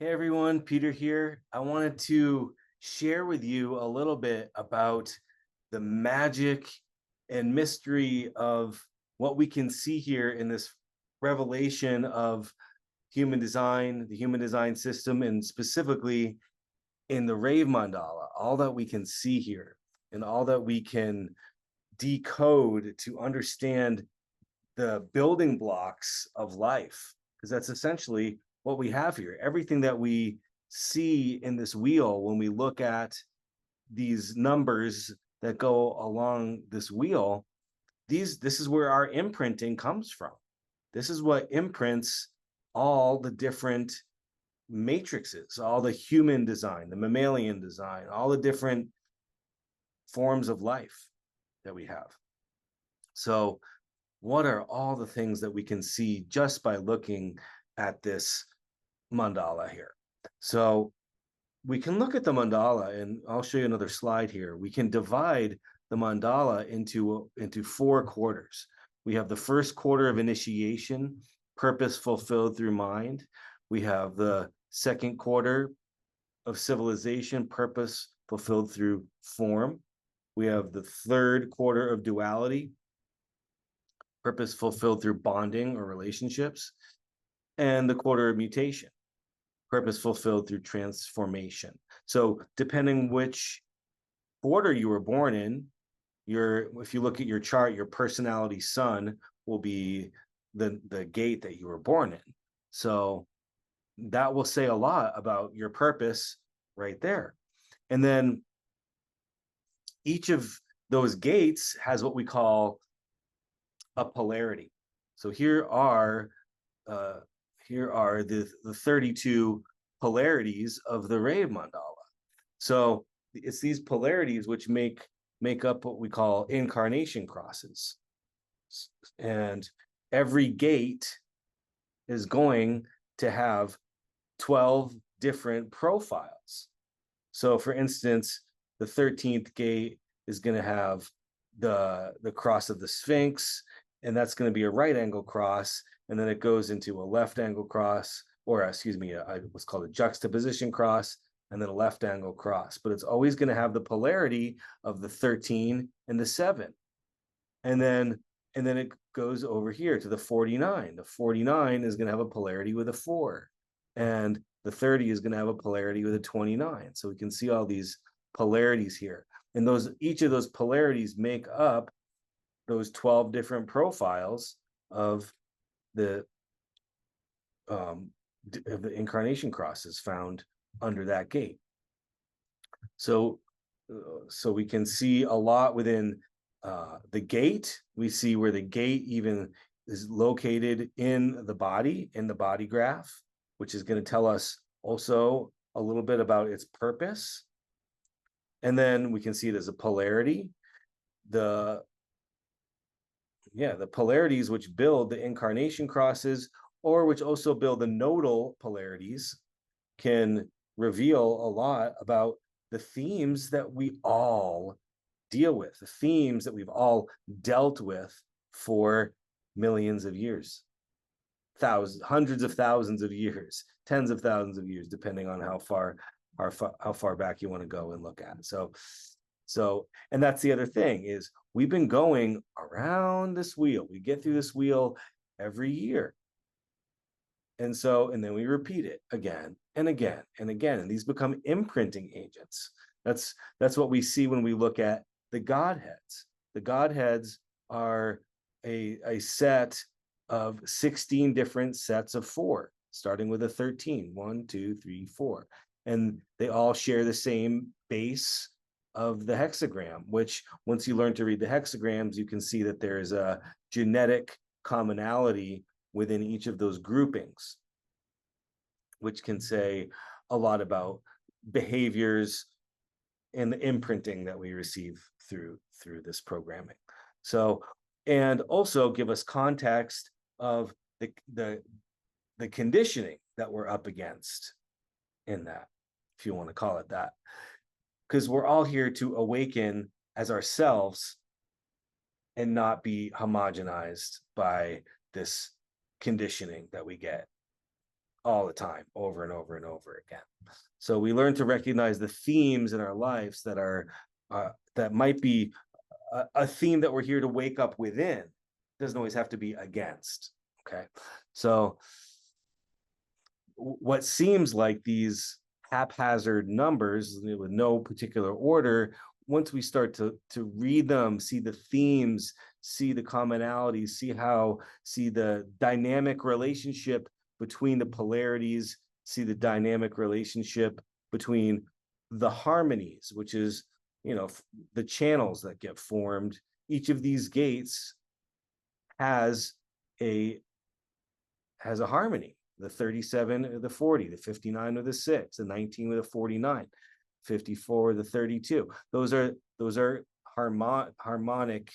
Hey everyone, Peter here. I wanted to share with you a little bit about the magic and mystery of what we can see here in this revelation of human design, the human design system, and specifically in the Rave Mandala, all that we can see here and all that we can decode to understand the building blocks of life, because that's essentially what we have here. Everything that we see in this wheel, when we look at these numbers that go along this wheel, this is where our imprinting comes from. This is what imprints all the different matrices, all the human design, the mammalian design, all the different forms of life that we have. So what are all the things that we can see just by looking at this mandala here? So we can look at the mandala, and I'll show you another slide here. We can divide the mandala into four quarters. We have the first quarter of initiation, purpose fulfilled through mind. We have the second quarter of civilization, purpose fulfilled through form. We have the third quarter of duality, purpose fulfilled through bonding or relationships, and the quarter of mutation, purpose fulfilled through transformation. So depending which quarter you were born in, if you look at your chart, your personality sun will be the gate that you were born in. So that will say a lot about your purpose right there. And then each of those gates has what we call a polarity. So here are the 32 polarities of the Rave Mandala. So it's these polarities which make up what we call incarnation crosses. And every gate is going to have 12 different profiles. So for instance, the 13th gate is going to have the cross of the Sphinx, and that's going to be a right angle cross, and then it goes into a left angle cross, or excuse me, what's called a juxtaposition cross, and then a left angle cross. But it's always going to have the polarity of the 13 and the 7. And then it goes over here to the 49. The 49 is going to have a polarity with a 4. And the 30 is going to have a polarity with a 29. So we can see all these polarities here. And each of those polarities make up those 12 different profiles of the incarnation crosses found under that gate. So we can see a lot within the gate. We see where the gate even is located in the body graph, which is going to tell us also a little bit about its purpose. And then we can see it as a polarity. The polarities which build the incarnation crosses, or which also build the nodal polarities, can reveal a lot about the themes that we all deal with, the themes that we've all dealt with for millions of years, hundreds of thousands of years, tens of thousands of years, depending on how far back you want to go and look at. So, and that's the other thing, is we've been going around this wheel. We get through this wheel every year. And then we repeat it again and again and again. And these become imprinting agents. That's what we see when we look at the Godheads. The Godheads are a set of 16 different sets of 4, starting with a 13. 1, 2, 3, 4. And they all share the same base of the hexagram, which once you learn to read the hexagrams, you can see that there is a genetic commonality within each of those groupings, which can say a lot about behaviors and the imprinting that we receive through this programming. So, and also give us context of the conditioning that we're up against in that, if you want to call it that, because we're all here to awaken as ourselves and not be homogenized by this conditioning that we get. all the time, over and over and over again. So we learn to recognize the themes in our lives that are that might be a theme that we're here to wake up within. It doesn't always have to be against. Okay, so what seems like these haphazard numbers with no particular order, once we start to read them, see the themes, see the commonalities, see the dynamic relationship between the polarities, see the dynamic relationship between the harmonies, which is, the channels that get formed. Each of these gates has a harmony. The 37 or the 40, the 59 or the 6, the 19 or the 49, 54 or the 32. Those are harmonic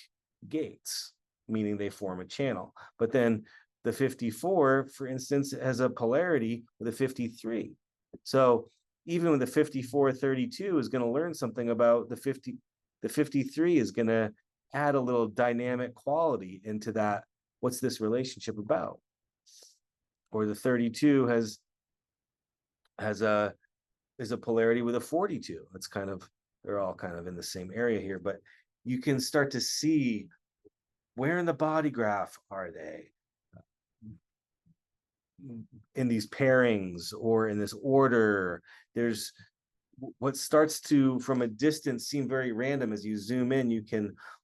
gates, meaning they form a channel. But then the 54, for instance, has a polarity with a 53. So even with the 54-32 is going to learn something about the 53 is going to add a little dynamic quality into that. What's this relationship about? Or the 32 is a polarity with a 42. It's kind of, they're all kind of in the same area here, but you can start to see where in the body graph are they in these pairings or in this order. There's what starts to, from a distance, seem very random. As you zoom in,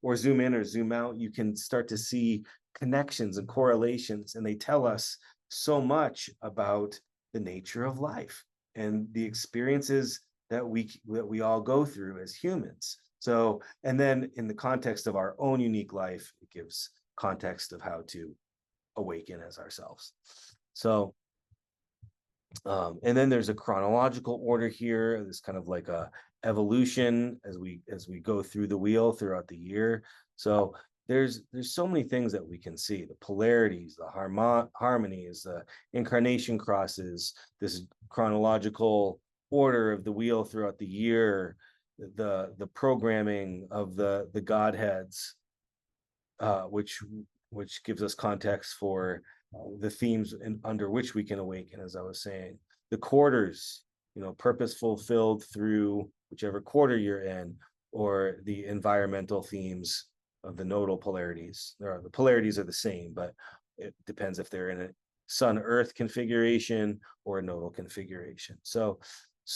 or zoom in or zoom out, you can start to see connections and correlations, and they tell us so much about the nature of life and the experiences that we all go through as humans. So, and then in the context of our own unique life, it gives context of how to awaken as ourselves. So, and then there's a chronological order here. There's kind of like a evolution as we go through the wheel throughout the year. So there's so many things that we can see: the polarities, the harmonies, the incarnation crosses, this chronological order of the wheel throughout the year, the programming of the godheads, which gives us context for the themes under which we can awaken, as I was saying. The quarters, purpose fulfilled through whichever quarter you're in, or the environmental themes of the nodal polarities. The polarities are the same, but it depends if they're in a sun-earth configuration or a nodal configuration. So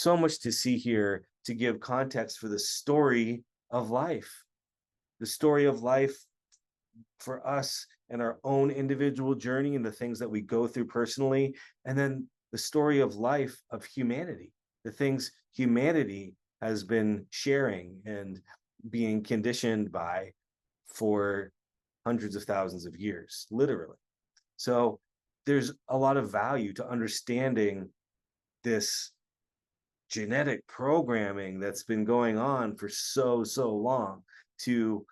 much to see here to give context for the story of life. The story of life for us and our own individual journey and the things that we go through personally, and then the story of life of humanity, the things humanity has been sharing and being conditioned by for hundreds of thousands of years, literally. So there's a lot of value to understanding this genetic programming that's been going on for so long, to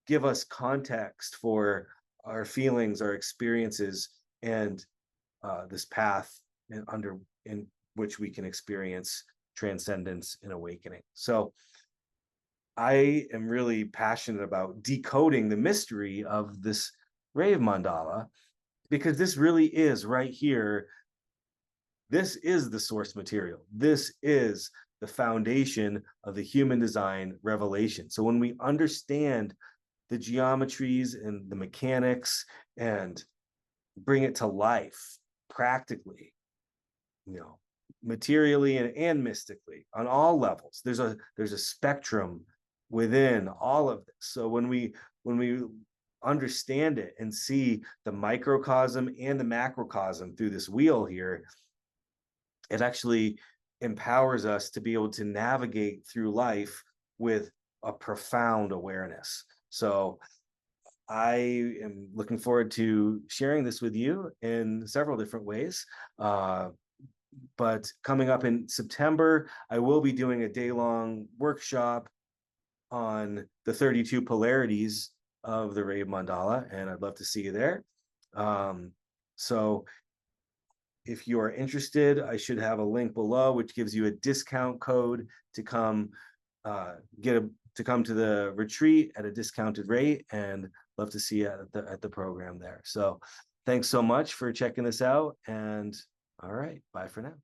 give us context for our feelings, our experiences, and this path in which we can experience transcendence and awakening. So I am really passionate about decoding the mystery of this Rave Mandala, because this really is right here. This is the source material. This is the foundation of the human design revelation. So when we understand the geometries and the mechanics and bring it to life practically, materially and mystically on all levels, there's a spectrum within all of this. So when we understand it and see the microcosm and the macrocosm through this wheel here, it actually empowers us to be able to navigate through life with a profound awareness. So I am looking forward to sharing this with you in several different ways. But coming up in September, I will be doing a day-long workshop on the 32 polarities of the Rave Mandala, and I'd love to see you there. So if you are interested, I should have a link below which gives you a discount code to come to the retreat at a discounted rate, and love to see you at the program there. So thanks so much for checking this out, and All right. Bye for now.